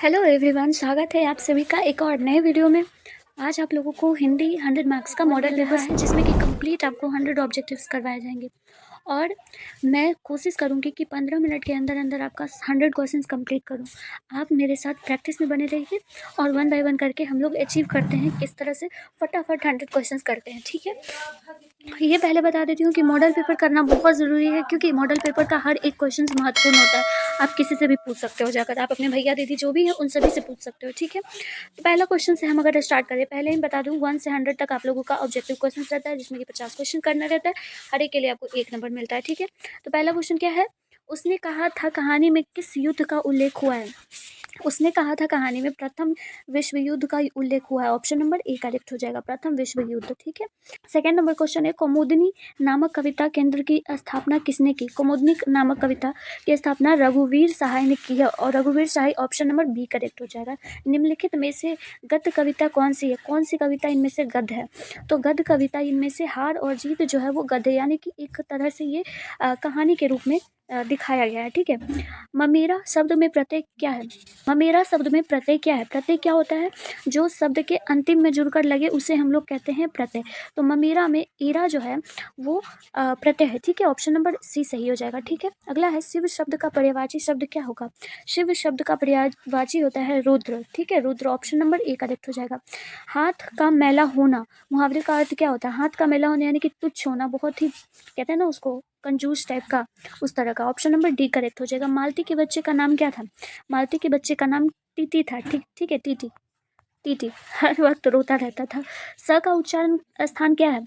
Hello everyone, स्वागत है आप सभी का एक और नए वीडियो में। आज आप लोगों को हिंदी 100 मार्क्स का मॉडल पेपर है जिसमें कि कंप्लीट आपको 100 ऑब्जेक्टिव्स करवाए जाएंगे और मैं कोशिश करूंगी कि 15 मिनट के अंदर अंदर आपका 100 क्वेश्चंस कंप्लीट करूं। आप मेरे साथ प्रैक्टिस में बने रहिए और वन बाय वन करके हम लोग अचीव करते हैं किस तरह से फटाफट 100 क्वेश्चंस करते हैं। ठीक है, ये पहले बता देती हूँ कि मॉडल पेपर करना बहुत ज़रूरी है क्योंकि मॉडल पेपर का हर एक क्वेश्चन महत्वपूर्ण होता है। आप किसी से भी पूछ सकते हो, जाकर आप अपने भैया दीदी जो भी है उन सभी से पूछ सकते हो। ठीक है, तो पहला क्वेश्चन से हम अगर स्टार्ट करें, पहले ही बता दूँ 1 से 100 तक आप लोगों का ऑब्जेक्टिव क्वेश्चन रहता है जिसमें कि 50 क्वेश्चन करना रहता है। हर एक के लिए आपको 1 नंबर मिलता है। ठीक है, तो पहला क्वेश्चन क्या है, उसने कहा था कहानी में किस युद्ध का उल्लेख हुआ है। उसने कहा था कहानी में प्रथम विश्व युद्ध का उल्लेख हुआ है। ऑप्शन नंबर ए करेक्ट हो जाएगा, प्रथम विश्व युद्ध। ठीक है, सेकेंड नंबर क्वेश्चन है, कौमुदनी नामक कविता केंद्र की स्थापना किसने की। कौमुदनी नामक कविता की स्थापना रघुवीर सहाय ने की है और रघुवीर सहाय ऑप्शन नंबर बी करेक्ट हो जाएगा। निम्नलिखित में से गद्य कविता कौन सी है, कौन सी कविता इनमें से गद्य है। तो गद्य कविता इनमें से हार और जीत जो है वो गद्य, यानी कि एक तरह से ये कहानी के रूप में दिखाया गया है। ठीक है, ममेरा शब्द में प्रत्यय क्या है। ममेरा शब्द में प्रत्यय क्या है। प्रत्यय क्या होता है, जो शब्द के अंतिम में जुड़कर लगे उसे हम लोग कहते हैं प्रत्यय। तो ममेरा में एरा जो है वो प्रत्यय है। ठीक है, ऑप्शन नंबर सी सही हो जाएगा। ठीक है, अगला है शिव शब्द का पर्यायवाची शब्द क्या होगा। शिव शब्द का पर्यायवाची होता है रुद्र। ठीक है, Rudra option number A correct हो जाएगा। हाथ का मैला होना, मुहावरे का अर्थ क्या होता है। हाथ का मैला होना यानी कि तुच्छ होना, बहुत ही कहते हैं ना उसको, कंजूस टाइप का, उस तरह का। ऑप्शन नंबर डी करेक्ट हो जाएगा। मालती के बच्चे का नाम क्या था। मालती के बच्चे का नाम टीटी था। ठीक ठीक है, टीटी। टीटी हर वक्त रोता रहता था। स का उच्चारण स्थान क्या है।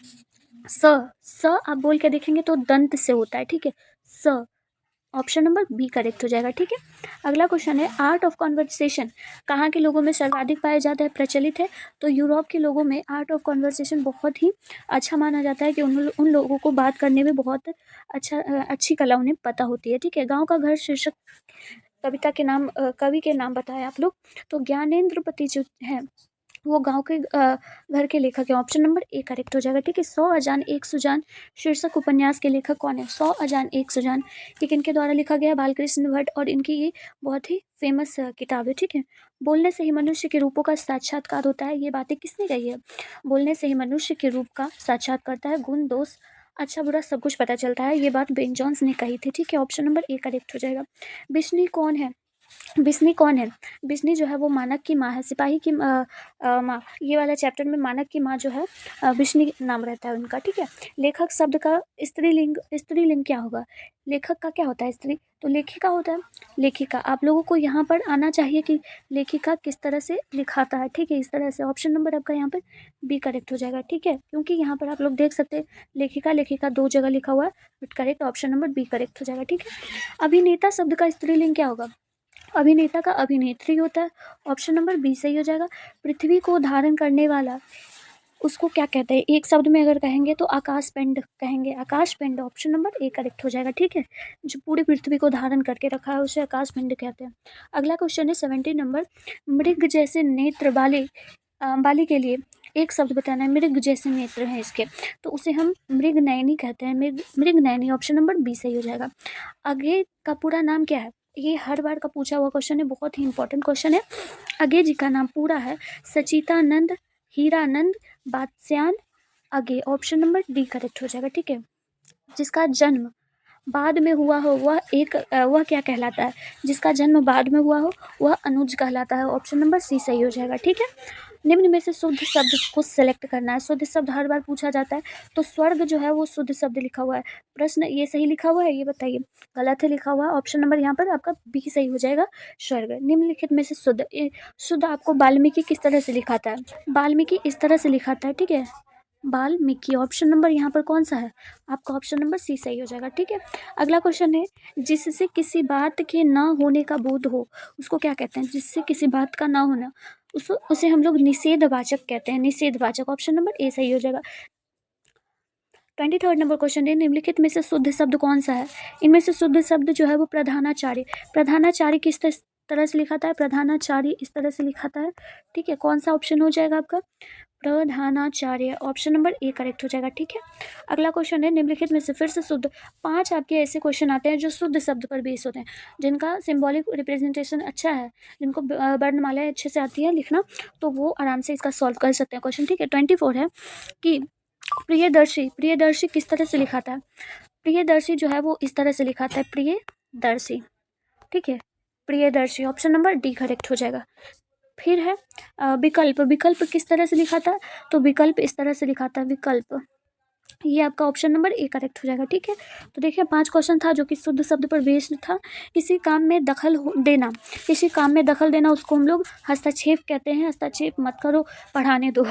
स आप बोल के देखेंगे तो दंत से होता है। ठीक है, स ऑप्शन नंबर बी करेक्ट हो जाएगा। ठीक है, अगला क्वेश्चन है, आर्ट ऑफ कॉन्वर्सेशन कहाँ के लोगों में सर्वाधिक पाया जाता है, प्रचलित है। तो यूरोप के लोगों में आर्ट ऑफ कॉन्वर्सेशन बहुत ही अच्छा माना जाता है कि उन लोगों को बात करने में बहुत अच्छी कला उन्हें पता होती है। ठीक है, गाँव का घर शीर्षक कविता के नाम कवि के नाम बताए आप लोग। तो ज्ञानेंद्र पति जो है वो गांव के घर के लेखक है। ऑप्शन नंबर ए करेक्ट हो जाएगा। ठीक है, 100 अजान एक सुजान शीर्षक उपन्यास के लेखक कौन है। 100 अजान एक सुजान ये किनके द्वारा लिखा गया है, बालकृष्ण भट्ट, और इनकी ये बहुत ही फेमस किताब है। ठीक है, बोलने से ही मनुष्य के रूपों का साक्षात्कार होता है, ये बातें किसने कही है। बोलने से ही मनुष्य के रूप का साक्षात्कार करता है, गुण दोष अच्छा बुरा सब कुछ पता चलता है, ये बात बेन जॉन्स ने कही थी। ठीक है, ऑप्शन नंबर ए करेक्ट हो जाएगा। बिश्नी कौन है। बिस्नी कौन है। बिस्नी जो है वो मानक की माँ है, सिपाही की माँ। ये वाला चैप्टर में मानक की माँ जो है बिस्नी नाम रहता है उनका। ठीक है, लेखक शब्द का स्त्रीलिंग क्या होगा। लेखक का क्या होता है स्त्री, तो लेखिका होता है। लेखिका, आप लोगों को यहाँ पर आना चाहिए कि लेखिका किस तरह से लिखाता है। ठीक है, इस तरह से ऑप्शन नंबर आपका यहाँ पर बी करेक्ट हो जाएगा। ठीक है, क्योंकि यहाँ पर आप लोग देख सकते हैं लेखिका लेखिका दो जगह लिखा हुआ है, but correct option number B correct हो जाएगा। ठीक है, अभिनेता शब्द का स्त्रीलिंग क्या होगा। अभिनेता का अभिनेत्री होता है, ऑप्शन नंबर बी सही हो जाएगा। पृथ्वी को धारण करने वाला उसको क्या कहते हैं, एक शब्द में अगर कहेंगे तो आकाश पिंड कहेंगे, आकाश पिंड ऑप्शन नंबर ए करेक्ट हो जाएगा। ठीक है, जो पूरी पृथ्वी को धारण करके रखा है उसे आकाश पिंड कहते हैं। अगला क्वेश्चन है 70 नंबर, मृग जैसे नेत्र वाली के लिए एक शब्द बताना है। मृग जैसे नेत्र हैं इसके, तो उसे हम मृग नयनी कहते हैं। मृग नयनी ऑप्शन नंबर बी सही हो जाएगा। अगे का पूरा नाम क्या है, ये हर बार का पूछा हुआ क्वेश्चन है, बहुत ही इंपॉर्टेंट क्वेश्चन है। अगे जी का नाम पूरा है सचितानंद हीरानंद बात्स्यायन अगे, ऑप्शन नंबर डी करेक्ट हो जाएगा। ठीक है, जिसका जन्म बाद में हुआ हो वह क्या कहलाता है। जिसका जन्म बाद में हुआ हो वह अनुज कहलाता है, ऑप्शन नंबर सी सही हो जाएगा। ठीक है, निम्न में से शुद्ध शब्द को सेलेक्ट करना है। शुद्ध शब्द हर बार पूछा जाता है, तो स्वर्ग जो है वो शुद्ध शब्द लिखा हुआ है। प्रश्न ये सही लिखा हुआ है, ये बताइए। गलत है लिखा हुआ है, ऑप्शन नंबर यहाँ पर आपका बी सही हो जाएगा, स्वर्ग। निम्नलिखित में से शुद्ध आपको वाल्मीकि किस तरह से लिखाता है। वाल्मीकि इस तरह से लिखाता है। ठीक है, वाल्मीकि ऑप्शन नंबर यहाँ पर कौन सा है आपका, ऑप्शन नंबर सी सही हो जाएगा। ठीक है, अगला क्वेश्चन है, जिससे किसी बात के न होने का बोध हो उसको क्या कहते हैं। जिससे किसी बात का ना होना उसे हम लोग निषेधवाचक कहते हैं, निषेधवाचक ऑप्शन नंबर ए सही हो जाएगा। 23rd नंबर क्वेश्चन है, निम्नलिखित में से शुद्ध शब्द कौन सा है। इनमें से शुद्ध शब्द जो है वो प्रधानाचार्य। प्रधानाचार्य किस तरह से लिखाता है, प्रधानाचार्य इस तरह से लिखाता है। ठीक है, कौन सा ऑप्शन हो जाएगा आपका, प्रधानाचार्य, ऑप्शन नंबर ए करेक्ट हो जाएगा। ठीक है, अगला क्वेश्चन है निम्नलिखित में से फिर से शुद्ध 5 आपके ऐसे क्वेश्चन आते हैं जो शुद्ध शब्द पर बेस होते हैं, जिनका सिंबॉलिक रिप्रेजेंटेशन अच्छा है, जिनको वर्णमालाएं अच्छे से आती है लिखना, तो वो आराम से इसका सॉल्व कर सकते हैं क्वेश्चन। ठीक है, 24 है कि प्रियदर्शी, प्रियदर्शी किस तरह से लिखाता है? प्रियदर्शी जो है वो इस तरह से लिखाता है, प्रियदर्शी। ठीक है, Priyadarshi, option number D correct हो जाएगा। फिर है विकल्प, विकल्प किस तरह से लिखाता है? तो विकल्प इस तरह से लिखाता है, विकल्प। ये आपका ऑप्शन नंबर ए करेक्ट हो जाएगा। ठीक है, तो देखिए 5 क्वेश्चन था जो कि शुद्ध शब्द पर बेस्ड था। किसी काम में दखल देना, किसी काम में दखल देना उसको हम लोग हस्तक्षेप कहते हैं। हस्तक्षेप मत करो, पढ़ाने दो।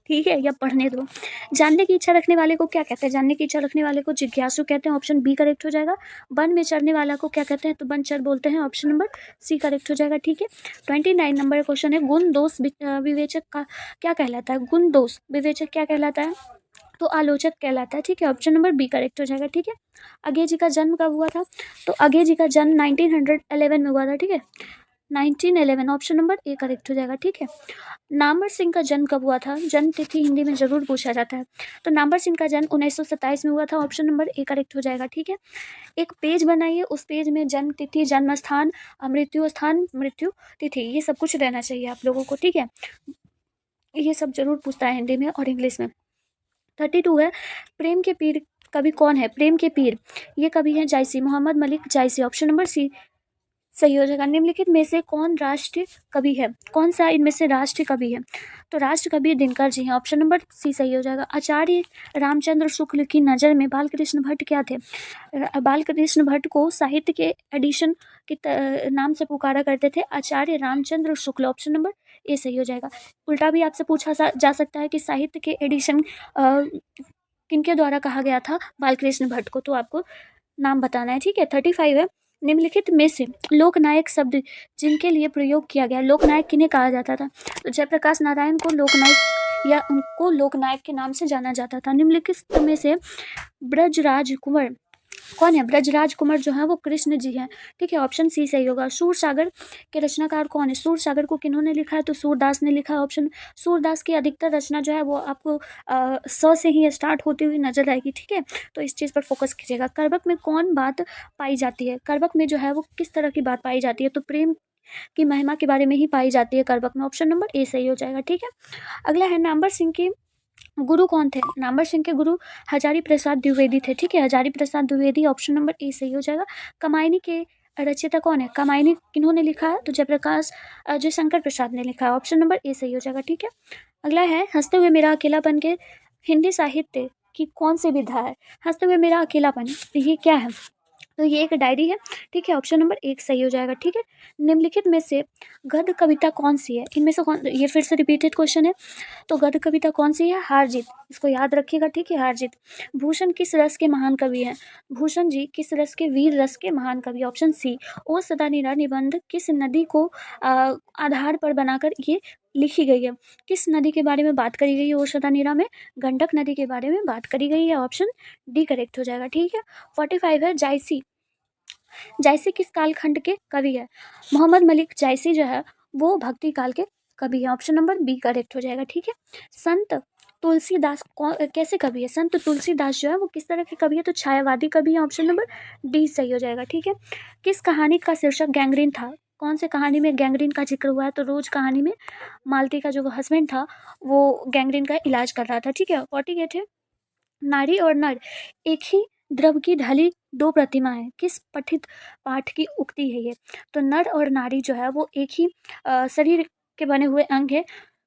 ठीक है, या पढ़ने दो। जानने की इच्छा रखने वाले को क्या कहते हैं? जानने की इच्छा रखने वाले को जिज्ञासु कहते हैं, ऑप्शन बी करेक्ट हो जाएगा। वन में चढ़ने वाला को क्या कहते हैं? तो वनचर बोलते हैं, ऑप्शन नंबर सी करेक्ट हो जाएगा। ठीक है, 29 नंबर क्वेश्चन है गुण दोष विवेचक का क्या कहलाता है? गुण दोष विवेचक क्या कहलाता है? तो आलोचक कहलाता है। ठीक है, ऑप्शन नंबर बी करेक्ट हो जाएगा। ठीक है, अज्ञे जी का जन्म कब हुआ था? तो अज्ञे जी का जन्म 1911 में हुआ था। ठीक है, 1911, ऑप्शन नंबर ए करेक्ट हो जाएगा। ठीक है, नामवर सिंह का जन्म कब हुआ था? जन्म तिथि हिंदी में जरूर पूछा जाता है, तो नामवर सिंह का जन्म 1927 में हुआ था, ऑप्शन नंबर ए करेक्ट हो जाएगा। ठीक है, एक पेज बनाइए, उस पेज में जन्म तिथि, जन्म स्थान, मृत्यु स्थान, मृत्यु तिथि, ये सब कुछ रहना चाहिए आप लोगों को। ठीक है, ये सब जरूर पूछता है हिंदी में और इंग्लिश में। 32 है प्रेम के पीर कवि कौन है? प्रेम के पीर ये कवि है जायसी, मोहम्मद मलिक जायसी, ऑप्शन नंबर सी सही हो जाएगा। निम्नलिखित में से कौन राष्ट्रीय कवि है? कौन सा इनमें से राष्ट्रीय कवि है? तो राष्ट्र कवि दिनकर जी हैं, ऑप्शन नंबर सी सही हो जाएगा। आचार्य रामचंद्र शुक्ल की नज़र में बालकृष्ण भट्ट क्या थे? बालकृष्ण भट्ट को साहित्य के एडिशन के नाम से पुकारा करते थे आचार्य Ramchandra Shukla, option number A सही हो जाएगा। उल्टा भी आपसे पूछा जा सकता है कि साहित्य के एडिशन किनके द्वारा कहा गया था बालकृष्ण भट्ट को, तो आपको नाम बताना है। ठीक है, 35 है निम्नलिखित में से लोकनायक शब्द जिनके लिए प्रयोग किया गया, लोकनायक किन्हें कहा जाता था? तो जयप्रकाश नारायण को लोकनायक या उनको लोकनायक के नाम से जाना जाता था। निम्नलिखित में से ब्रजराज कुंवर कौन है? ब्रजराज कुंवर जो है वो कृष्ण जी हैं। ठीक है, ऑप्शन सी सही होगा। सूरसागर के रचनाकार कौन है? सूरसागर को किन्होंने लिखा है? तो सूरदास ने लिखा है, ऑप्शन। सूरदास की अधिकतर रचना जो है वो आपको स से ही स्टार्ट होती हुई नजर आएगी। ठीक है, तो इस चीज़ पर फोकस कीजिएगा। करबक में कौन बात पाई जाती है? करबक में जो है वो किस तरह की बात पाई जाती है? तो प्रेम की महिमा के बारे में ही पाई जाती है करबक में, ऑप्शन नंबर ए सही हो जाएगा। ठीक है, अगला है नामवर सिंह की गुरु कौन थे? नामवर सिंह के गुरु हजारी प्रसाद द्विवेदी थे। ठीक है, Hazari Prasad Dwivedi, option number A सही हो जाएगा। कमायनी के रचयिता कौन है? कमायनी किन्होंने लिखा है? तो जयप्रकाश जयशंकर प्रसाद ने लिखा है, ऑप्शन नंबर ए सही हो जाएगा। ठीक है, अगला है हंसते हुए मेरा अकेलापन के हिंदी साहित्य की कौन सी विधा है? हंसते हुए मेरा अकेलापन, ये क्या है? तो ये एक डायरी है। ठीक है, ऑप्शन नंबर एक सही हो जाएगा। ठीक है, निम्नलिखित में से गद्य कविता कौन सी है? इनमें से कौन, ये फिर से रिपीटेड क्वेश्चन है, तो गद्य कविता कौन सी है? हार जीत, इसको याद रखिएगा। ठीक है, हार जीत। भूषण किस रस के महान कवि हैं? भूषण जी किस रस के? वीर रस के महान कवि, ऑप्शन सी। ओ सदानीरा निबंध किस नदी को आधार पर बनाकर ये लिखी गई है? किस नदी के बारे में बात करी गई है? ओ सदानीरा में गंडक नदी के बारे में बात करी गई है, ऑप्शन डी करेक्ट हो जाएगा। ठीक है, 45 है जायसी, जायसी किस कालखंड के कवि है? मोहम्मद मलिक जायसी जो है वो भक्ति काल के कवि है, ऑप्शन नंबर बी करेक्ट हो जाएगा। ठीक है, संत तुलसीदास कैसे कवि है? संत तुलसीदास जो है वो किस तरह के कवि है? तो छायावादी कवि है, ऑप्शन नंबर डी सही हो जाएगा। ठीक है, किस कहानी का शीर्षक गैंग्रीन था? कौन से कहानी में गैंग्रीन का जिक्र हुआ है? तो रोज कहानी में मालती का जो हस्बैंड था वो गैंग्रीन का इलाज कर रहा था। ठीक है, 48 है नारी और नर एक ही द्रव की ढली दो प्रतिमा है, किस पठित पाठ की उक्ति है ये? तो नर और नारी जो है वो एक ही शरीर के बने हुए अंग है,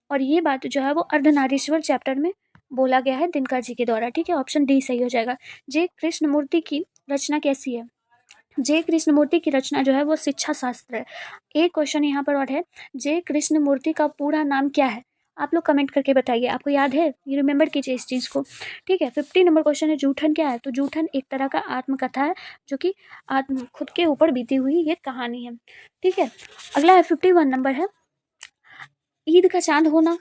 और ये बात जो है वो अर्धनारीश्वर चैप्टर में बोला गया है दिनकर जी के द्वारा। ठीक है, ऑप्शन डी सही हो जाएगा। जे कृष्णमूर्ति की रचना कैसी है? जे कृष्णमूर्ति की रचना जो है वो शिक्षा शास्त्र है। एक क्वेश्चन यहाँ पर और है, जे कृष्णमूर्ति का पूरा नाम क्या है? आप लोग कमेंट करके बताइए, आपको याद है? ये रिमेंबर कीजिए इस चीज़ को। ठीक है, 50 नंबर क्वेश्चन है जूठन क्या है? तो जूठन एक तरह का आत्मकथा है, जो कि आत्म खुद के ऊपर बीती हुई ये कहानी है। ठीक है, अगला है 51 नंबर है ईद का चांद होना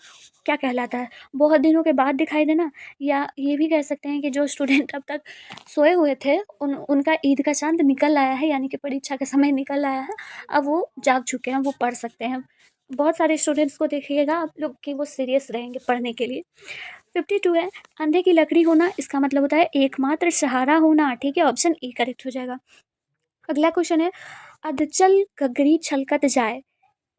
क्या कहलाता है? बहुत दिनों के बाद दिखाई देना, या ये भी कह सकते हैं कि जो स्टूडेंट अब तक सोए हुए थे उनका ईद का चाँद निकल आया है, यानी कि परीक्षा का समय निकल आया है, अब वो जाग चुके हैं, वो पढ़ सकते हैं। बहुत सारे स्टूडेंट्स को देखिएगा आप लोग कि वो सीरियस रहेंगे पढ़ने के लिए। 52 है, अंधे की लकड़ी होना, इसका मतलब होता है एकमात्र सहारा होना, ठीक है, ऑप्शन ए करेक्ट हो जाएगा। अगला क्वेश्चन है, अधचल गगरी छलकत जाए,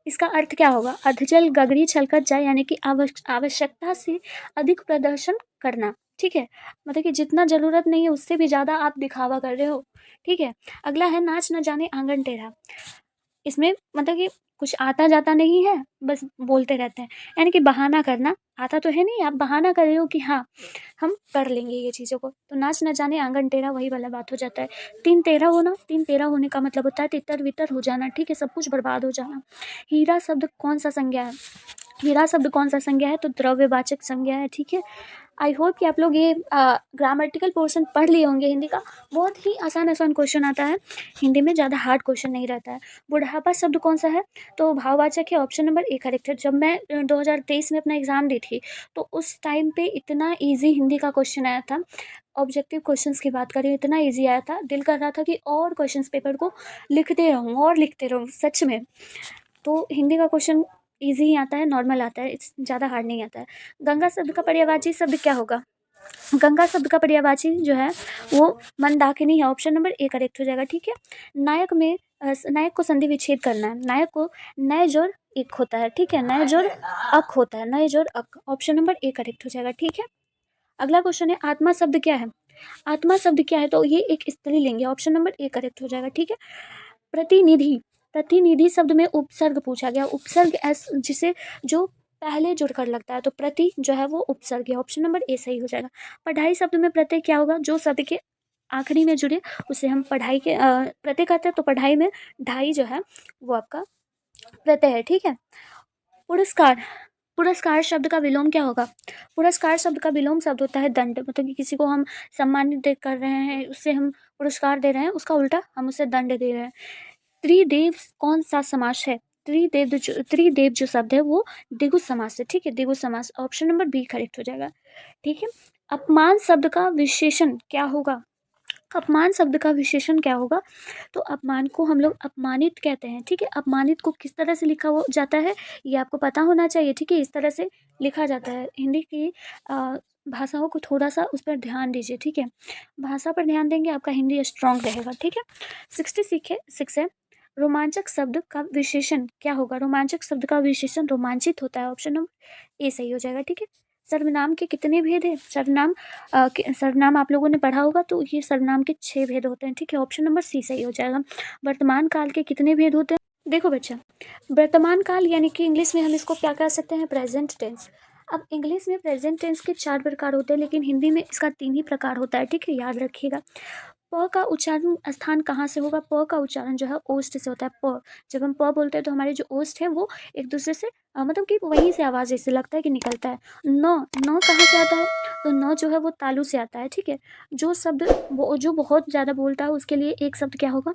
इसका अर्थ क्या होगा? अधजल गगरी छलकत जाए यानी कि आवश्यकता से अधिक प्रदर्शन करना, ठीक है, मतलब कि जितना जरूरत नहीं है उससे भी ज्यादा आप दिखावा कर रहे हो, ठीक है। अगला है, नाच न जाने आंगन टेढ़ा, इसमें मतलब कि कुछ आता जाता नहीं है, बस बोलते रहते हैं, यानी कि बहाना करना, आता तो है नहीं, आप बहाना कर रहे हो कि हाँ हम कर लेंगे ये चीज़ों को, तो नाच न जाने आंगन टेढ़ा वही वाला बात हो जाता है। तीन तेरा होना, तीन तेरा होने का मतलब होता है तितर बितर हो जाना, ठीक है, सब कुछ बर्बाद हो जाना। हीरा शब्द कौन सा संज्ञा है? हीरा शब्द कौन सा संज्ञा है? तो द्रव्यवाचक संज्ञा है, ठीक है। आई होप कि आप लोग ये ग्रामेटिकल पोर्शन पढ़ लिए होंगे हिंदी का। बहुत ही आसान आसान क्वेश्चन आता है हिंदी में, ज़्यादा हार्ड क्वेश्चन नहीं रहता है। बुढ़ापा शब्द कौन सा है? तो भाववाचक है, ऑप्शन नंबर ए करेक्ट है। जब मैं 2023 में अपना एग्ज़ाम दी थी तो उस टाइम पे इतना ईजी हिंदी का क्वेश्चन आया था, ऑब्जेक्टिव क्वेश्चंस की बात करें, इतना ईजी आया था, दिल कर रहा था कि और क्वेश्चंस पेपर को लिखते रहूँ और लिखते रहूँ सच में। तो हिंदी का क्वेश्चन ईजी ही आता है, नॉर्मल आता है, इट्स ज़्यादा हार्ड नहीं आता है। गंगा शब्द का पर्यायवाची शब्द क्या होगा? गंगा शब्द का पर्यायवाची जो है वो मंदाकिनी है, ऑप्शन नंबर ए करेक्ट हो जाएगा, ठीक है। नायक में नायक को संधि विच्छेद करना है, नायक को नय जोड़ एक होता है, ठीक है, नय जोड़ अक होता है, नय जोड़ अक, ऑप्शन नंबर ए करेक्ट हो जाएगा, ठीक है। अगला क्वेश्चन है, आत्मा शब्द क्या है? आत्मा शब्द क्या है? तो ये एक स्त्रीलिंग है, ऑप्शन नंबर ए करेक्ट हो जाएगा, ठीक है। प्रतिनिधि, प्रतिनिधि शब्द में उपसर्ग पूछा गया, उपसर्ग जिसे जो पहले जुड़कर लगता है, तो प्रति जो है वो उपसर्ग है, ऑप्शन नंबर ए सही हो जाएगा। पढ़ाई शब्द में प्रत्यय क्या होगा? जो शब्द के आखिरी में जुड़े उसे हम पढ़ाई के प्रत्यय कहते हैं, तो पढ़ाई में ढाई जो है वो आपका प्रत्यय है, ठीक है। पुरस्कार, पुरस्कार शब्द का विलोम क्या होगा? पुरस्कार शब्द का विलोम शब्द होता है दंड, मतलब कि किसी को हम सम्मानित कर रहे हैं, उससे हम पुरस्कार दे रहे हैं, उसका उल्टा हम उसे दंड दे रहे हैं। त्रिदेव कौन सा समास है? त्रिदेव जो शब्द है वो द्विगु समास है, ठीक है, द्विगु समास, ऑप्शन नंबर बी करेक्ट हो जाएगा, ठीक है। अपमान शब्द का विशेषण क्या होगा? अपमान शब्द का विशेषण क्या होगा? तो अपमान को हम लोग अपमानित कहते हैं, ठीक है। अपमानित को किस तरह से लिखा हो जाता है ये आपको पता होना चाहिए, ठीक है, इस तरह से लिखा जाता है। हिंदी की भाषाओं को थोड़ा सा उस पर ध्यान दीजिए, ठीक है, भाषा पर ध्यान देंगे आपका हिंदी स्ट्रांग रहेगा, ठीक है। 66 है, रोमांचक शब्द का विशेषण क्या होगा? रोमांचक शब्द का विशेषण रोमांचित होता है, ऑप्शन नंबर ए सही हो जाएगा, ठीक है। सर्वनाम के कितने भेद है? सर्वनाम आप लोगों ने पढ़ा होगा, तो ये सर्वनाम के 6 भेद होते हैं, ठीक है, ऑप्शन नंबर सी सही हो जाएगा। वर्तमान काल के कितने भेद होते हैं? देखो बच्चा, वर्तमान काल यानी कि इंग्लिश में हम इसको क्या कह सकते हैं? Present tense. अब इंग्लिश में प्रेजेंट टेंस के 4 प्रकार होते हैं, लेकिन हिंदी में इसका 3 ही प्रकार होता है, ठीक है, याद रखिएगा। प का उच्चारण स्थान कहाँ से होगा? प का उच्चारण जो है ओष्ठ से होता है, प। जब हम प बोलते हैं तो हमारे जो ओष्ठ है वो एक दूसरे से मतलब कि वहीं से आवाज़ ऐसे लगता है कि निकलता है। न, न कहाँ से आता है? तो न जो है वो तालु से आता है, ठीक है। जो शब्द जो बहुत ज़्यादा बोलता है उसके लिए एक शब्द क्या होगा?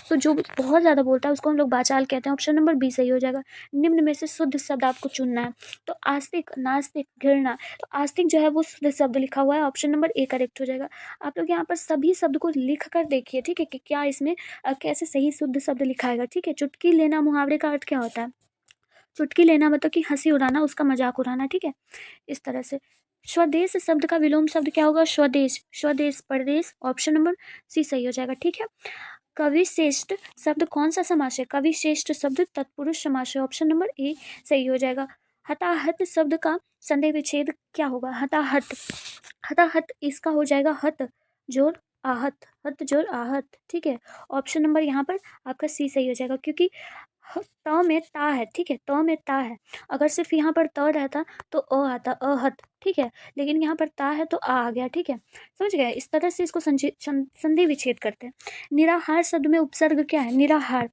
तो जो बहुत ज़्यादा बोलता है उसको हम लोग वाचाल कहते हैं, ऑप्शन नंबर बी सही हो जाएगा। निम्न में से शुद्ध शब्द आपको चुनना है, तो आस्तिक, नास्तिक, घृणा, तो आस्तिक जो है वो शुद्ध शब्द लिखा हुआ है, ऑप्शन नंबर ए करेक्ट हो जाएगा। आप लोग यहाँ पर सभी शब्द को लिख कर देखिए, ठीक है, कि क्या इसमें कैसे सही शुद्ध शब्द लिखाएगा, ठीक है। चुटकी लेना मुहावरे का अर्थ क्या होता है? चुटकी लेना मतलब कि हंसी उड़ाना, उसका मजाक उड़ाना, ठीक है, इस तरह से। स्वदेश शब्द का विलोम शब्द क्या होगा? स्वदेश, स्वदेश, परदेश, ऑप्शन नंबर सी सही हो जाएगा, ठीक है। कवि श्रेष्ठ शब्द कौन सा समास है? कवि श्रेष्ठ शब्द तत्पुरुष समास है, ऑप्शन नंबर ए सही हो जाएगा। हताहत शब्द का संधि विच्छेद क्या होगा? हताहत, हताहत इसका हो जाएगा हत जोड़ आहत, हत जोड़ आहत, ठीक है, ऑप्शन नंबर यहाँ पर आपका सी सही हो जाएगा, क्योंकि त में ता है, ठीक है, त में ता है। अगर सिर्फ यहाँ पर त रहता तो अ आता, अहत, ठीक है, लेकिन यहाँ पर ता है तो आ गया, ठीक है, समझ गए। इस तरह से इसको संधि विच्छेद करते हैं। निराहार शब्द में उपसर्ग क्या है? निराहार,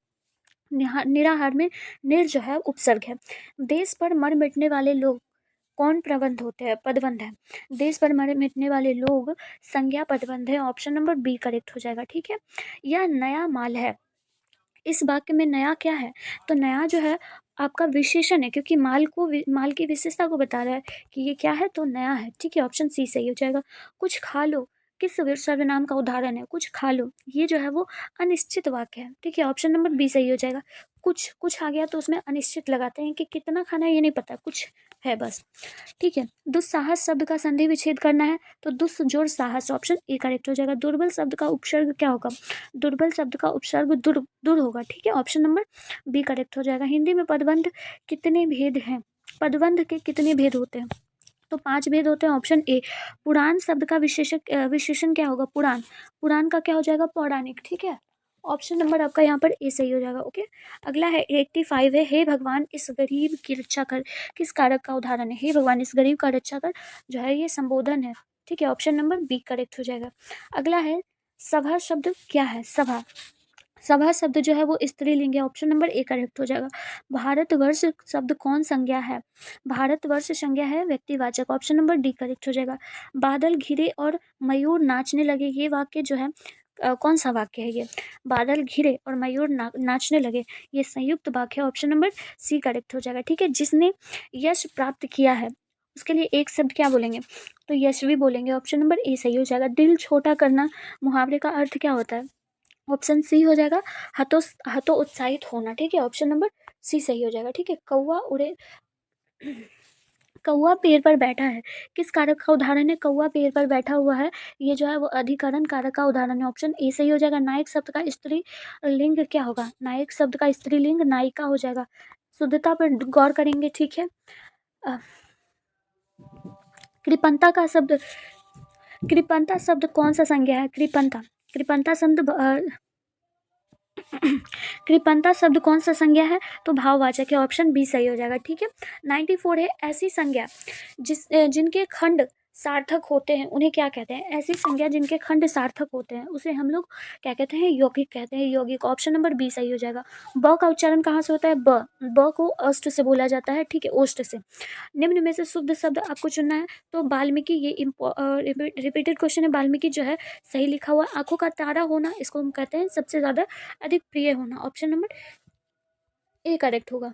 निराहार में निर जो है उपसर्ग है। देश पर मर मिटने वाले लोग कौन प्रबंध होते हैं? पदबंध है। देश पर मर मिटने वाले लोग संज्ञा पदबंध है, ऑप्शन नंबर बी करेक्ट हो जाएगा, ठीक है। यह नया माल है, इस वाक्य में नया क्या है, तो नया जो है आपका विशेषण है, क्योंकि माल की विशेषता को बता रहा है कि ये क्या है, तो नया है। ठीक है, ऑप्शन सी सही हो जाएगा। कुछ खा लो किस सर्वनाम का उदाहरण है, कुछ खा लो, ये जो है वो अनिश्चित वाक्य है। ठीक है, ऑप्शन नंबर बी सही हो जाएगा। कुछ आ गया तो उसमें अनिश्चित लगाते हैं कि कितना खाना है ये नहीं पता, कुछ है बस। ठीक है, दुस्साहस शब्द का संधि विच्छेद करना है, तो दुस जोड़ साहस, ऑप्शन ए करेक्ट हो जाएगा। दुर्बल शब्द का उपसर्ग क्या होगा, दुर्बल शब्द का उपसर्ग दुर होगा। ठीक है, ऑप्शन नंबर बी करेक्ट हो जाएगा। हिंदी में पदबंध कितने भेद हैं, पदबंध के कितने भेद होते हैं, तो 5 भेद होते हैं, ऑप्शन ए। पुराण शब्द का विशेषण क्या होगा, पुराण का क्या हो जाएगा, पौराणिक। ठीक है, ऑप्शन नंबर आपका यहाँ पर ए सही हो जाएगा। ओके, अगला है 85 है, हे भगवान इस गरीब की रक्षा कर, किस कारक का उदाहरण है, हे भगवान इस गरीब का रक्षा कर जो है ये संबोधन है। ठीक है, ऑप्शन नंबर बी करेक्ट हो जाएगा। अगला है सभा शब्द क्या है, सभा शब्द जो है वो स्त्रीलिंग है, ऑप्शन नंबर ए करेक्ट हो जाएगा। भारतवर्ष शब्द कौन संज्ञा है, भारतवर्ष संज्ञा है व्यक्तिवाचक, ऑप्शन नंबर डी करेक्ट हो जाएगा। बादल घिरे और मयूर नाचने लगे, ये वाक्य जो है कौन सा वाक्य है, ये बादल घिरे और मयूर नाचने लगे, ये संयुक्त वाक्य है, ऑप्शन नंबर सी करेक्ट हो जाएगा। ठीक है, जिसने यश प्राप्त किया है उसके लिए एक शब्द क्या बोलेंगे, तो यशवी बोलेंगे, ऑप्शन नंबर ए सही हो जाएगा। दिल छोटा करना मुहावरे का अर्थ क्या होता है, ऑप्शन सी हो जाएगा, हतोत्साहित होना। ठीक है, ऑप्शन नंबर सी सही हो जाएगा। ठीक है, कौआ पेड़ पर बैठा है, किस कारक का उदाहरण है, कौआ पेड़ पर बैठा हुआ है, ये जो है वो अधिकरण कारक का उदाहरण है, ऑप्शन ए सही हो जाएगा। नायक शब्द का स्त्री लिंग क्या होगा, नायक शब्द का स्त्रीलिंग नायिका हो जाएगा। शुद्धता पर गौर करेंगे। ठीक है, अ, कृपणता शब्द कौन सा संज्ञा है, कृपणता शब्द कृपणता शब्द कौन सा संज्ञा है, तो भाववाचक है, ऑप्शन बी सही हो जाएगा। ठीक है, 94 है, ऐसी संज्ञा जिनके खंड सार्थक होते हैं उन्हें क्या कहते हैं, ऐसी संज्ञा जिनके खंड सार्थक होते हैं उसे हम लोग क्या कहते हैं, यौगिक कहते हैं, यौगिक, ऑप्शन नंबर बी सही हो जाएगा। ब का उच्चारण कहाँ से होता है, ब को अष्ट से बोला जाता है। ठीक है, ओष्ठ से। निम्न में से शुद्ध शब्द आपको चुनना है, तो वाल्मीकि, ये रिपीटेड क्वेश्चन है, वाल्मीकि जो है सही लिखा हुआ। आंखों का तारा होना, इसको हम कहते हैं सबसे ज्यादा अधिक प्रिय होना, ऑप्शन नंबर ए करेक्ट होगा।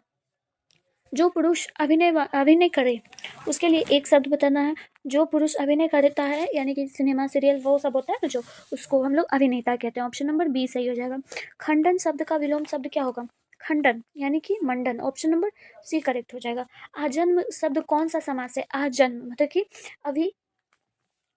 जो पुरुष अभिनय करे उसके लिए एक शब्द बताना है, जो पुरुष अभिनय करता है यानी कि सिनेमा सीरियल वो सब होता है ना जो, उसको हम लोग अभिनेता कहते हैं, ऑप्शन नंबर बी सही हो जाएगा। खंडन शब्द का विलोम शब्द क्या होगा, खंडन यानी कि मंडन, ऑप्शन नंबर सी करेक्ट हो जाएगा। आजन्म शब्द कौन सा समास है, आजन्म मतलब कि अभी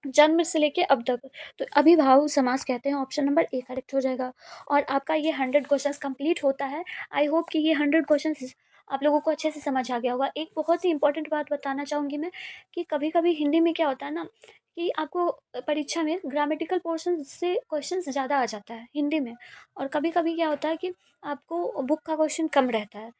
जन्म से लेके अब तक, तो अभिभाव समास कहते हैं, ऑप्शन नंबर ए करेक्ट हो जाएगा। और आपका ये 100 क्वेश्चंस कंप्लीट होता है। आई होप कि ये 100 क्वेश्चंस आप लोगों को अच्छे से समझ आ गया होगा। एक बहुत ही इंपॉर्टेंट बात बताना चाहूँगी मैं कि कभी कभी हिंदी में क्या होता है ना कि आपको परीक्षा में ग्रामेटिकल पोर्शन से क्वेश्चंस ज़्यादा आ जाता है हिंदी में, और कभी कभी क्या होता है कि आपको बुक का क्वेश्चन कम रहता है,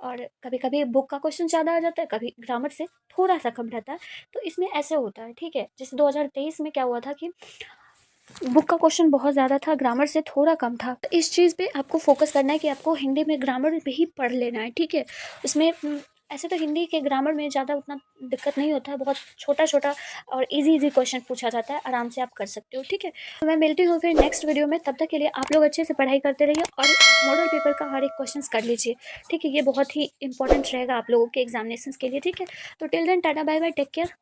और कभी कभी बुक का क्वेश्चन ज़्यादा आ जाता है, कभी ग्रामर से थोड़ा सा कम रहता है, तो इसमें ऐसे होता है। ठीक है, जैसे 2023 में क्या हुआ था कि बुक का क्वेश्चन बहुत ज़्यादा था, ग्रामर से थोड़ा कम था, तो इस चीज़ पे आपको फोकस करना है कि आपको हिंदी में ग्रामर पे ही पढ़ लेना है। ठीक है, उसमें ऐसे तो हिंदी के ग्रामर में ज़्यादा उतना दिक्कत नहीं होता है, बहुत छोटा छोटा और इजी क्वेश्चन पूछा जाता है, आराम से आप कर सकते हो। ठीक है, तो मैं मिलती हूँ फिर नेक्स्ट वीडियो में, तब तक के लिए आप लोग अच्छे से पढ़ाई करते रहिए और मॉडल पेपर का हर एक क्वेश्चन कर लीजिए। ठीक है, ये बहुत ही इंपॉर्टेंट रहेगा आप लोगों के एग्जामिनेशन के लिए। ठीक है, तो till then tata bye bye, take care.